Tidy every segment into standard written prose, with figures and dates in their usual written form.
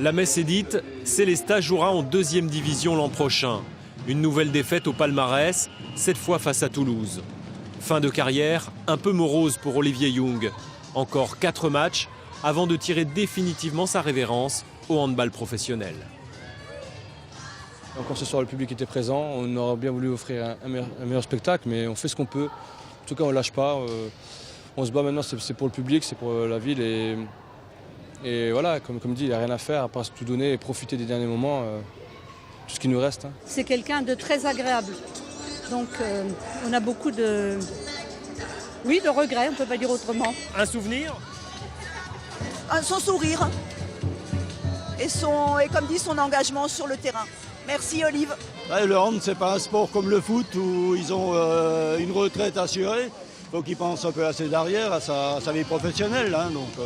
La messe est dite, Sélestat jouera en 2e division l'an prochain. Une nouvelle défaite au palmarès, cette fois face à Toulouse. Fin de carrière un peu morose pour Olivier Young. Encore 4 matchs avant de tirer définitivement sa révérence au handball professionnel. Encore ce soir, le public était présent. On aurait bien voulu offrir un meilleur spectacle, mais on fait ce qu'on peut. En tout cas, on ne lâche pas. On se bat maintenant, c'est pour le public, c'est pour la ville. Et voilà, comme dit, il n'y a rien à faire, à part tout donner et profiter des derniers moments, tout ce qui nous reste. C'est quelqu'un de très agréable. Donc, on a beaucoup de regrets, on ne peut pas dire autrement. Un souvenir ? Son sourire et comme dit, son engagement sur le terrain. Merci Olive. Ouais, le hand, c'est pas un sport comme le foot où ils ont une retraite assurée. Il faut qu'ils pensent un peu à ses arrières, à sa vie professionnelle. Donc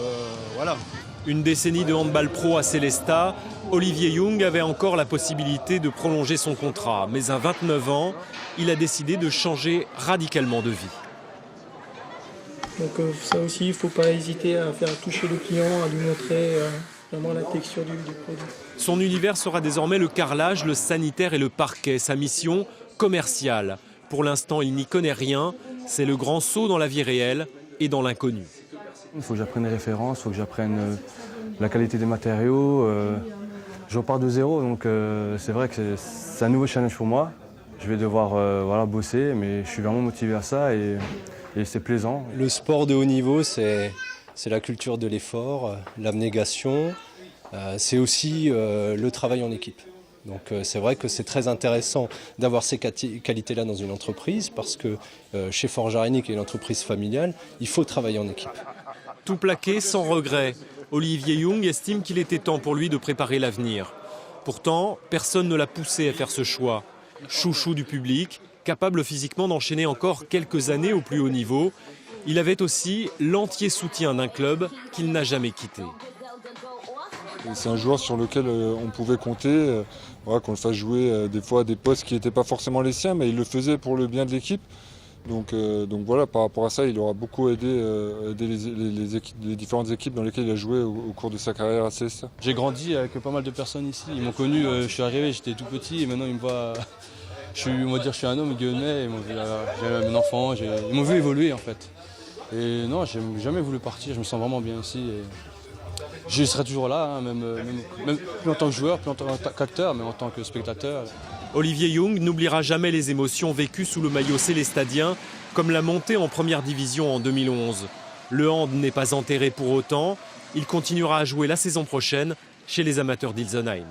voilà. Une décennie de handball pro à Sélestat, Olivier Young avait encore la possibilité de prolonger son contrat. Mais à 29 ans, il a décidé de changer radicalement de vie. Donc ça aussi, il ne faut pas hésiter à faire toucher le client, à lui montrer vraiment la texture du produit. Son univers sera désormais le carrelage, le sanitaire et le parquet. Sa mission, commerciale. Pour l'instant, il n'y connaît rien. C'est le grand saut dans la vie réelle et dans l'inconnu. Il faut que j'apprenne les références, il faut que j'apprenne la qualité des matériaux. Je repars de zéro, donc c'est vrai que c'est un nouveau challenge pour moi. Je vais devoir bosser, mais je suis vraiment motivé à ça et c'est plaisant. Le sport de haut niveau, c'est la culture de l'effort, l'abnégation. C'est aussi le travail en équipe. Donc c'est vrai que c'est très intéressant d'avoir ces qualités-là dans une entreprise parce que chez Forge Areny, qui est une entreprise familiale, il faut travailler en équipe. Tout plaqué sans regret, Olivier Young estime qu'il était temps pour lui de préparer l'avenir. Pourtant, personne ne l'a poussé à faire ce choix. Chouchou du public, capable physiquement d'enchaîner encore quelques années au plus haut niveau, il avait aussi l'entier soutien d'un club qu'il n'a jamais quitté. C'est un joueur sur lequel on pouvait compter, qu'on le fasse jouer des fois à des postes qui n'étaient pas forcément les siens, mais il le faisait pour le bien de l'équipe. Donc voilà, par rapport à ça, il aura beaucoup aidé les différentes équipes dans lesquelles il a joué au cours de sa carrière à Sélestat. J'ai grandi avec pas mal de personnes ici. Ils m'ont connu, je suis arrivé, j'étais tout petit et maintenant ils me voient. On va dire, je suis un homme guillemets, ils m'ont vu, j'ai un enfant, ils m'ont vu évoluer en fait. Et non, j'ai jamais voulu partir, je me sens vraiment bien ici. Et je serai toujours là, même plus en tant que joueur, plus en tant qu'acteur, mais en tant que spectateur. Olivier Young n'oubliera jamais les émotions vécues sous le maillot célestadien, comme la montée en première division en 2011. Le hand n'est pas enterré pour autant, il continuera à jouer la saison prochaine chez les amateurs d'Ilsenheim.